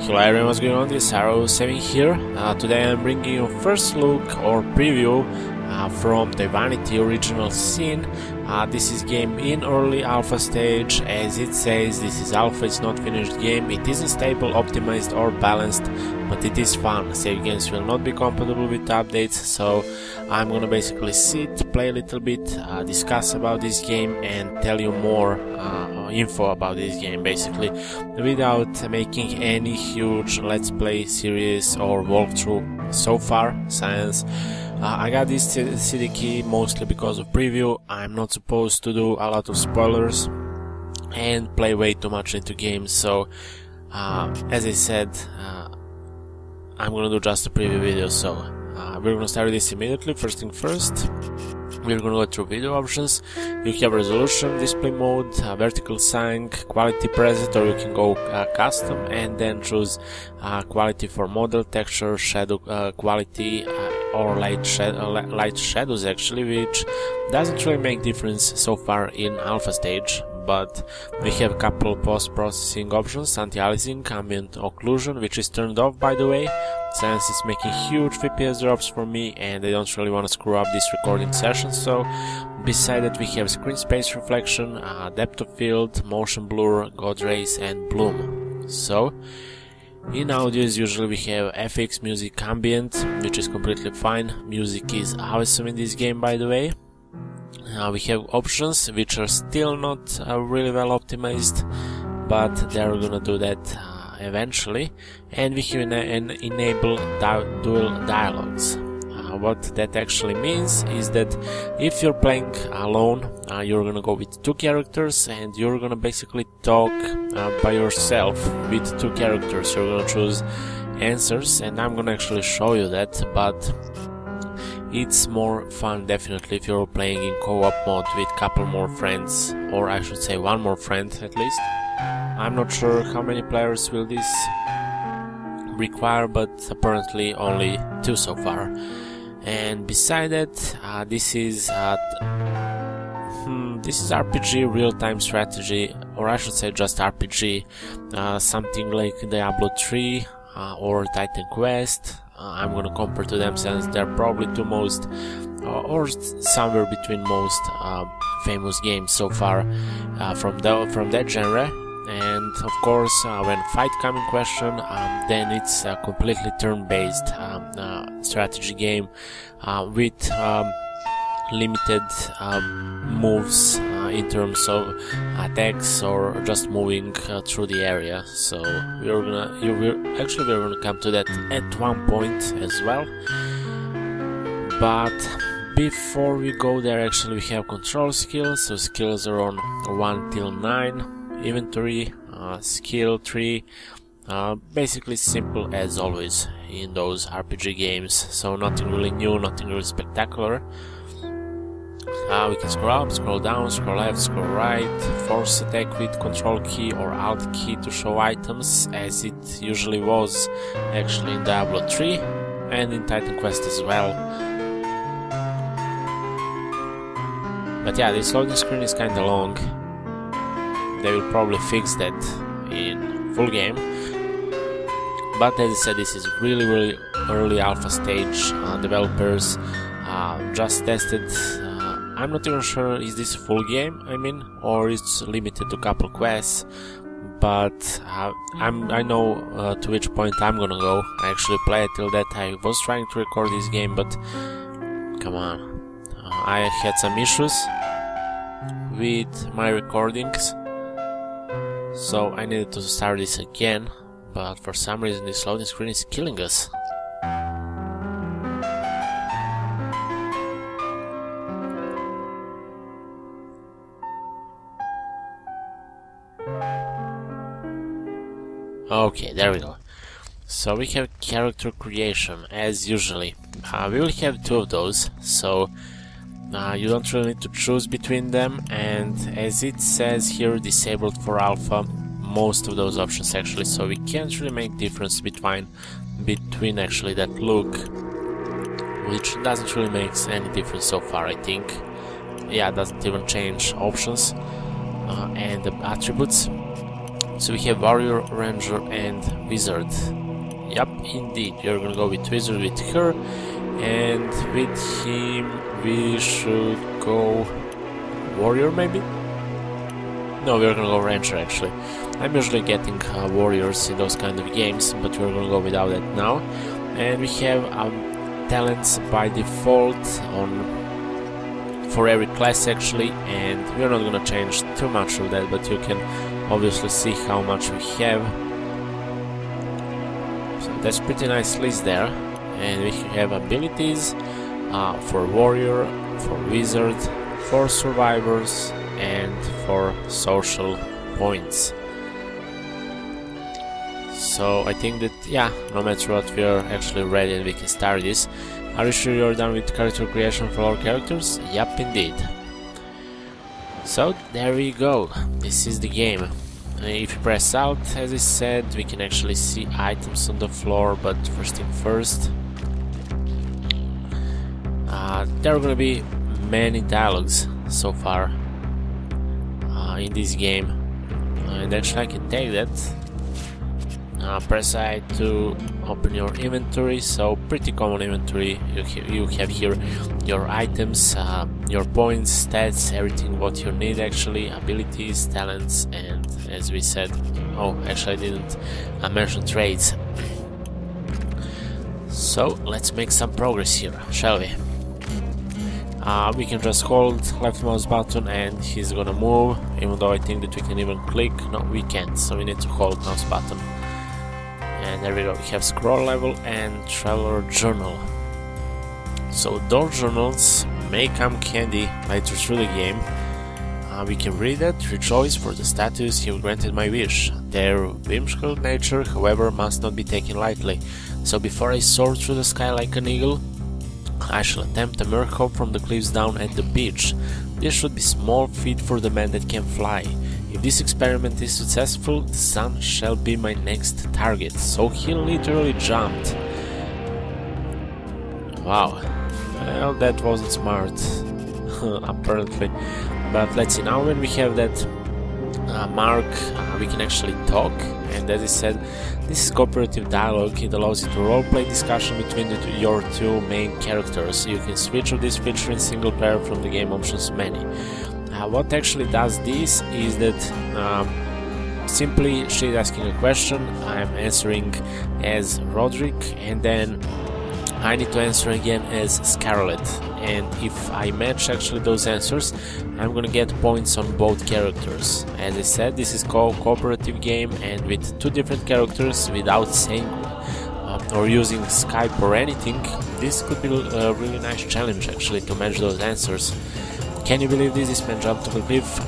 Hello everyone, what's going on? This is Arrow7 here. Today I'm bringing you first look or preview from Divinity Original Sin. This is game in early alpha stage. As it says, this is alpha, it's not finished game. It isn't stable, optimized or balanced, but it is fun. Save games will not be compatible with updates, so I'm gonna basically sit, play a little bit, discuss about this game and tell you more info about this game, basically, without making any huge let's play series or walkthrough so far, since I got this CD key mostly because of preview. I'm not supposed to do a lot of spoilers and play way too much into games, so as I said, I'm gonna do just a preview video. So we're gonna start this immediately. First thing first, we're gonna go through video options. You have resolution, display mode, vertical sync, quality preset, or you can go custom and then choose quality for model, texture, shadow quality, or light shadows actually, which doesn't really make difference so far in alpha stage. But we have a couple post-processing options: anti-aliasing, ambient occlusion, which is turned off by the way, since it's making huge FPS drops for me and I don't really want to screw up this recording session. So beside that we have screen space reflection, depth of field, motion blur, God rays and bloom. So in audios usually we have FX, music, ambient, which is completely fine. Music is awesome in this game by the way. We have options which are still not really well optimized, but they're gonna do that eventually. And we have enable dual dialogues. What that actually means is that if you're playing alone, you're gonna go with two characters and you're gonna basically talk by yourself with two characters. You're gonna choose answers, and I'm gonna actually show you that, but it's more fun definitely if you're playing in co-op mode with couple more friends, or I should say one more friend at least. I'm not sure how many players will this require, but apparently only 2 so far. And beside that, this is RPG real-time strategy, or I should say just RPG, something like Diablo 3 or Titan Quest. I'm gonna compare to them since they're probably two most, or somewhere between most famous games so far from that genre. And of course, when fight come in question, then it's a completely turn-based strategy game with limited moves in terms of attacks or just moving through the area. So we're gonna come to that at one point as well. But before we go there, actually we have control skills. So skills are on 1 till 9. Inventory, skill tree, basically simple as always in those RPG games, so nothing really new, nothing really spectacular. We can scroll up, scroll down, scroll left, scroll right, force attack with control key or alt key to show items, as it usually was actually in Diablo 3 and in Titan Quest as well. But yeah, this loading screen is kinda long. They will probably fix that in full game, but as I said, this is really early alpha stage. Developers just tested. I'm not even sure is this a full game, I mean, or it's limited to couple quests, but I know to which point I'm gonna go. I actually played till that. I was trying to record this game, but come on, I had some issues with my recordings, so I needed to start this again, but for some reason this loading screen is killing us. Okay, there we go. So we have character creation as usually. We will have 2 of those, so you don't really need to choose between them, and as it says here, disabled for alpha, most of those options actually, so we can't really make difference between actually that look, which doesn't really make any difference so far, I think. Yeah, it doesn't even change options and the attributes. So we have warrior, ranger and wizard. Yep, indeed, we are gonna go with wizard with her, and with him we should go warrior maybe? No, we're gonna go ranger actually. I'm usually getting warriors in those kind of games, but we're gonna go without that now. And we have talents by default for every class actually, and we're not gonna change too much of that, but you can obviously see how much we have. So that's pretty nice list there. And we have abilities for warrior, for wizard, for survivors and for social points. So I think that, yeah, no matter what, we are actually ready and we can start this. Are you sure you're done with character creation for all characters? Yep, indeed. So there we go, this is the game. If you press out, as I said, we can actually see items on the floor, but first thing first, there are gonna be many dialogues so far in this game, and actually I can take that. Press I to open your inventory, so pretty common inventory. You have here your items, your points, stats, everything what you need actually, abilities, talents, and as we said, oh actually I didn't mention trades. So let's make some progress here, shall we? We can just hold left mouse button and he's gonna move, even though I think that we can even click. No, we can't, so we need to hold mouse button. And there we go, we have scroll level and traveler journal. So those journals may come handy later through the game. We can read it. Rejoice for the status, you granted my wish. Their whimsical nature, however, must not be taken lightly. So before I soar through the sky like an eagle, I shall attempt a mere hop from the cliffs down at the beach. This should be small feat for the man that can fly. If this experiment is successful, the sun shall be my next target. So he literally jumped. Wow. Well, that wasn't smart, apparently. But let's see, now when we have that mark, we can actually talk. And as I said, this is cooperative dialogue. It allows you to roleplay discussion between your two main characters. You can switch on this feature in single player from the game options menu. What actually does this is that simply she's asking a question, I'm answering as Roderick, and then I need to answer again as Scarlet. And if I match actually those answers, I'm gonna get points on both characters. As I said, this is called cooperative game, and with two different characters without saying or using Skype or anything, this could be a really nice challenge actually to match those answers. Can you believe this man jumped off a cliff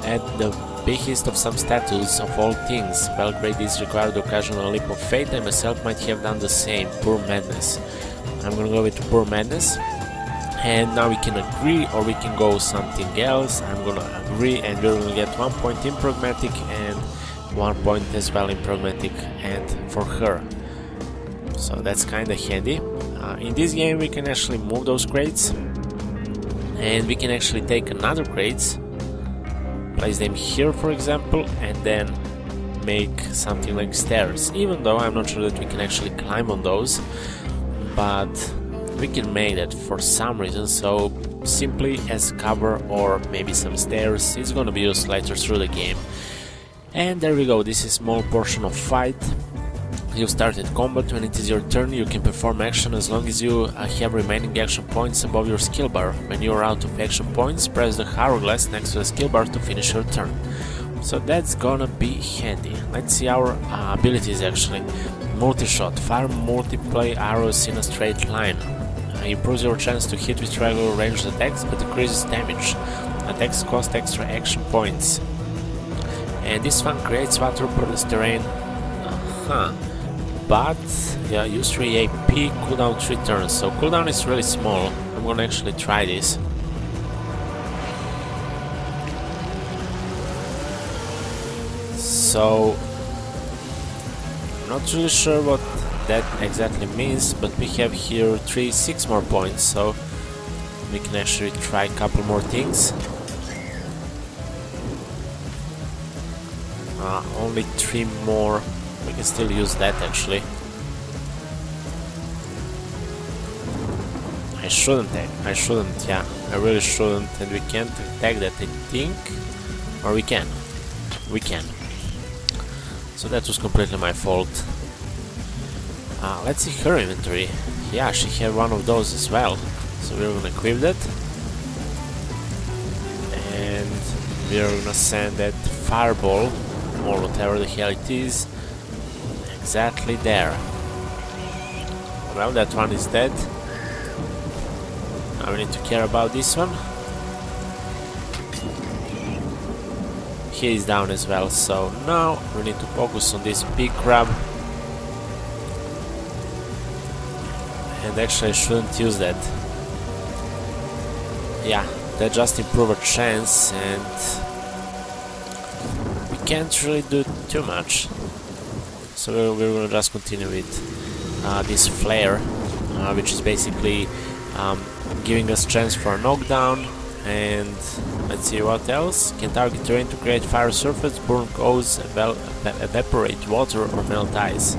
at the biggest of some statues of all things? Well, great deeds require the occasional leap of faith. I myself might have done the same. Poor madness. I'm gonna go with poor madness. And now we can agree or we can go something else. I'm gonna agree and we're gonna get 1 point in pragmatic and 1 point as well in pragmatic and for her. So that's kinda handy. In this game we can actually move those crates. And we can actually take another crates, place them here for example, and then make something like stairs, even though I'm not sure that we can actually climb on those, but we can make that for some reason, so simply as cover or maybe some stairs. It's gonna be used later through the game. And there we go, this is small portion of fight. You started combat. When it is your turn, you can perform action as long as you have remaining action points above your skill bar. When you are out of action points, press the hourglass next to the skill bar to finish your turn. So that's gonna be handy. Let's see our abilities actually. Multi-shot, fire multiple arrows in a straight line. Improves your chance to hit with regular ranged attacks but decreases damage. Attacks cost extra action points. And this one creates waterproof terrain. But yeah, use 3 AP, cooldown 3 turns, so cooldown is really small. I'm gonna actually try this. So I'm not really sure what that exactly means, but we have here 6 more points, so we can actually try a couple more things. Only 3 more. We can still use that actually. I shouldn't, yeah, I really shouldn't, and we can't attack that, I think, or we can, so that was completely my fault. Let's see her inventory. Yeah, she had one of those as well, so we're gonna equip that, and we're gonna send that fireball, or whatever the hell it is, exactly there. Well, that one is dead. Now we need to care about this one. He is down as well, so now we need to focus on this big crab. And actually I shouldn't use that. Yeah, that just improved our chance, and we can't really do too much. So we're gonna just continue with this flare, which is basically giving us chance for a knockdown. And let's see what else. Can target terrain to create fire surface, burn coals, evaporate water or melt ice.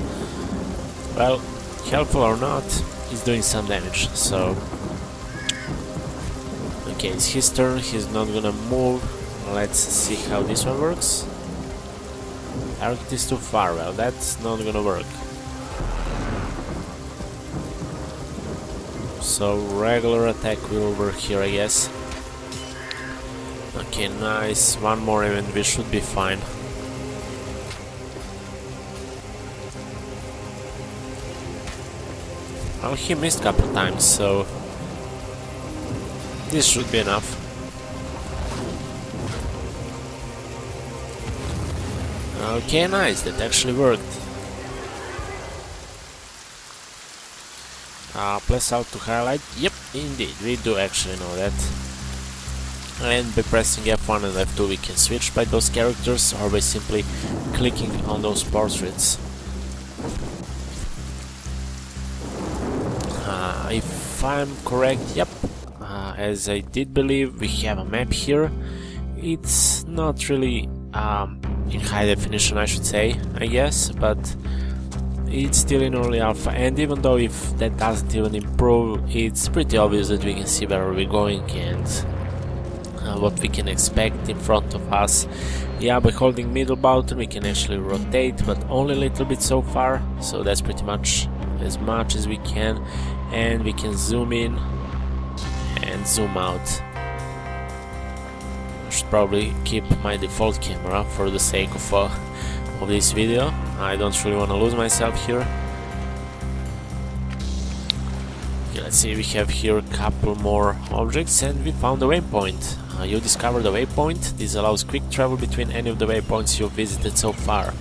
Well, helpful or not, he's doing some damage, so... Okay, it's his turn, he's not gonna move. Let's see how this one works. Target is too far, well, that's not gonna work. So regular attack will work here, I guess. Okay, nice. One more and we should be fine. Well, he missed a couple times, so this should be enough. Okay, nice. That actually worked. Press out to highlight. Yep, indeed, we do actually know that. And by pressing F1 and F2 we can switch by those characters, or by simply clicking on those portraits. If I'm correct, yep, as I did believe, we have a map here. It's not really in high definition, I should say, I guess, but it's still in early alpha, and even though if that doesn't even improve, it's pretty obvious that we can see where we're going and what we can expect in front of us. Yeah, by holding middle button we can actually rotate, but only a little bit so far, so that's pretty much as we can, and we can zoom in and zoom out. I should probably keep my default camera for the sake of this video. I don't really want to lose myself here. Okay, let's see, we have here a couple more objects, and we found the waypoint. You discovered the waypoint. This allows quick travel between any of the waypoints you've visited so far.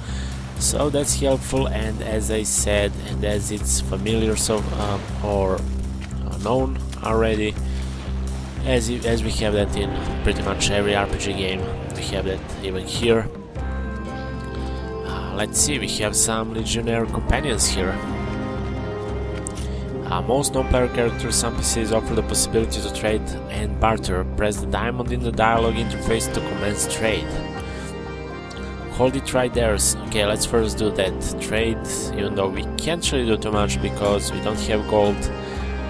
So that's helpful, and as I said, and as it's familiar or known already, as we have that in pretty much every RPG game, we have that even here. Let's see, we have some legionnaire companions here. Most non-player characters, some PCs offer the possibility to trade and barter. Press the diamond in the dialogue interface to commence trade. Hold it right there. Okay, let's first do that trade, even though we can't really do too much because we don't have gold,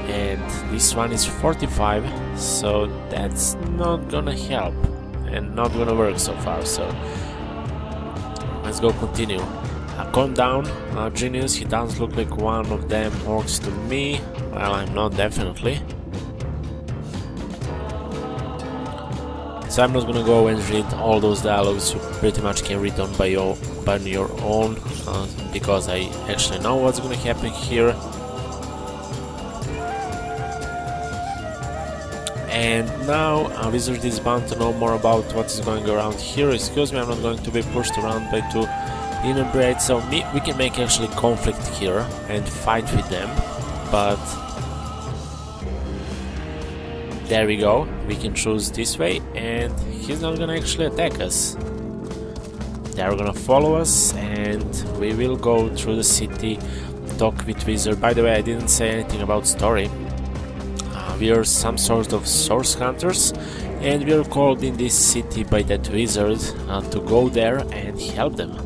and this one is 45, so that's not gonna help and not gonna work so far, so let's go continue. Calm down, genius, he doesn't look like one of them orcs to me. Well, I'm not, definitely. So I'm not gonna go and read all those dialogues. You pretty much can read on by your own, because I actually know what's gonna happen here. And now a wizard is bound to know more about what is going around here. Excuse me, I'm not going to be pushed around by two inebriates, so we can make actually conflict here and fight with them, but there we go, we can choose this way and he's not gonna actually attack us. They're gonna follow us and we will go through the city, talk with wizard. By the way, I didn't say anything about story. We are some sort of source hunters, and we are called in this city by that wizard to go there and help them.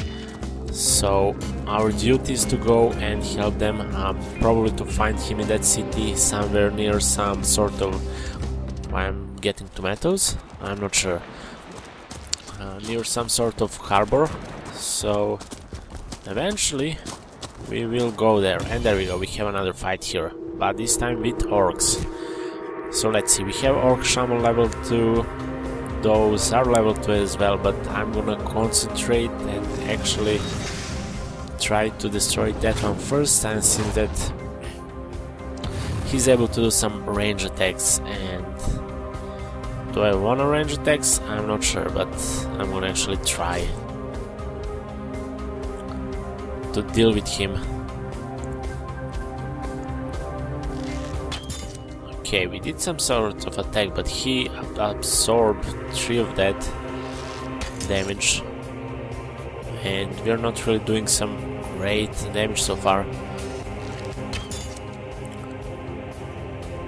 So our duty is to go and help them, probably to find him in that city somewhere near some sort of... I'm getting tomatoes? I'm not sure. Near some sort of harbor. So eventually we will go there. And there we go, we have another fight here, but this time with orcs. So let's see, we have orc shaman level 2. Those are level 2 as well, but I'm gonna concentrate and actually try to destroy that one first, and since that he's able to do some range attacks. And do I want to range attacks? I'm not sure, but I'm gonna actually try to deal with him. Okay, we did some sort of attack, but he absorbed 3 of that damage, and we're not really doing some great damage so far.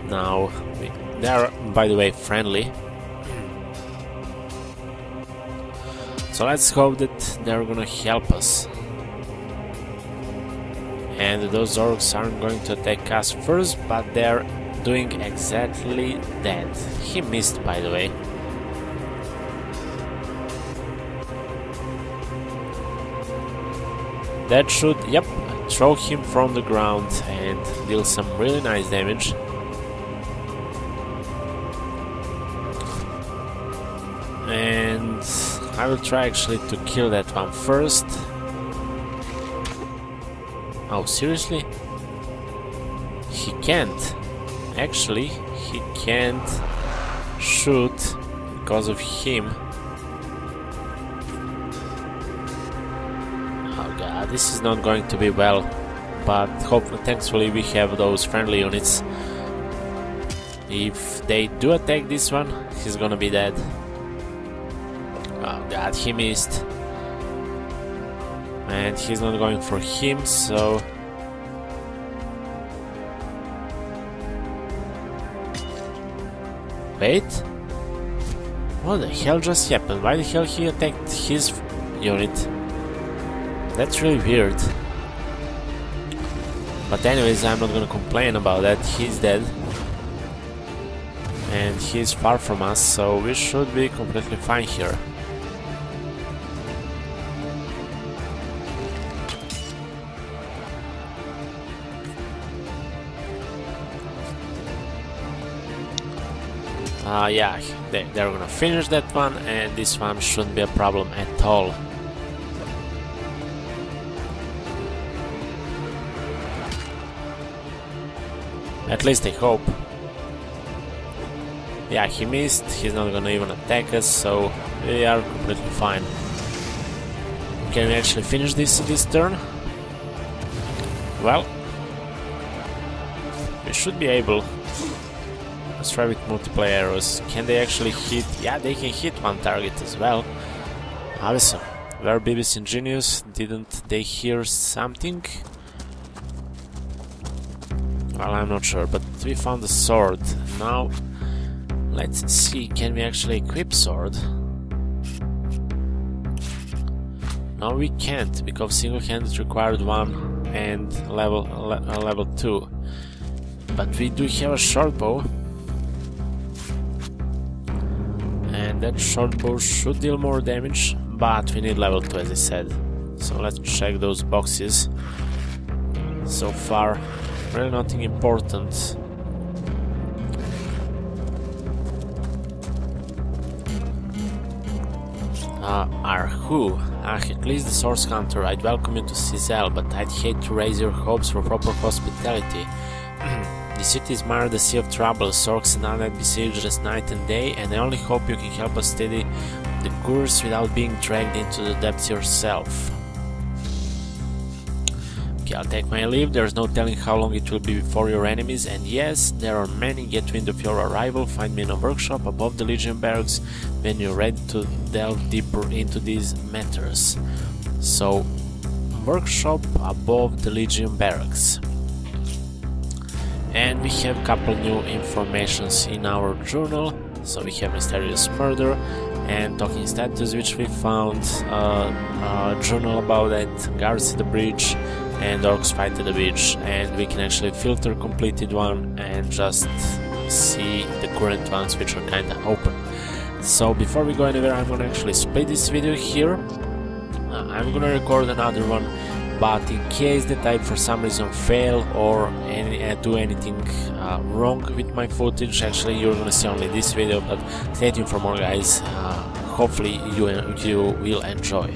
Now, they are, by the way, friendly. So let's hope that they're gonna help us. And those orcs aren't going to attack us first, but they're doing exactly that. He missed, by the way. That should, yep, throw him from the ground and deal some really nice damage. And I will try actually to kill that one first. Oh, seriously? He can't. Actually, he can't shoot because of him. Oh god, this is not going to be well. But hopefully, thankfully, we have those friendly units. If they do attack this one, he's gonna be dead. Oh god, he missed. And he's not going for him, so... Wait? What the hell just happened? Why the hell he attacked his unit? That's really weird. But anyways, I'm not gonna complain about that. He's dead. And he's far from us, so we should be completely fine here. Yeah, they're gonna finish that one, and this one shouldn't be a problem at all. At least I hope. Yeah, he missed, he's not gonna even attack us, so we are completely fine. Can we actually finish this turn? Well, we should be able. Let's try with multiple arrows. Can they actually hit? Yeah, they can hit one target as well. Awesome. Were Beavis ingenious? Didn't they hear something? Well, I'm not sure, but we found a sword. Now, let's see, can we actually equip sword? No, we can't, because single-handed required 1 and level 2. But we do have a short bow. And that short bow should deal more damage, but we need level 2 as I said. So let's check those boxes. So far, really nothing important. Arhu. At least the source counter. I'd welcome you to Cizel, but I'd hate to raise your hopes for proper hospitality. The city is mired the sea of troubles, orcs and undead besiege us night and day, and I only hope you can help us steady the course without being dragged into the depths yourself. Okay, I'll take my leave. There's no telling how long it will be before your enemies, and yes, there are many. Get wind of your arrival. Find me in a workshop above the Legion barracks when you're ready to delve deeper into these matters. So, workshop above the Legion barracks. And we have a couple new informations in our journal. So we have mysterious murder and talking status, which we found, a journal about that, guards at the bridge, and orcs fight at the beach, and we can actually filter completed one and just see the current ones which are kinda open. So before we go anywhere, I'm gonna actually split this video here. I'm gonna record another one, but in case that I for some reason fail or do anything wrong with my footage, actually you're gonna see only this video, but stay tuned for more, guys. Hopefully you will enjoy.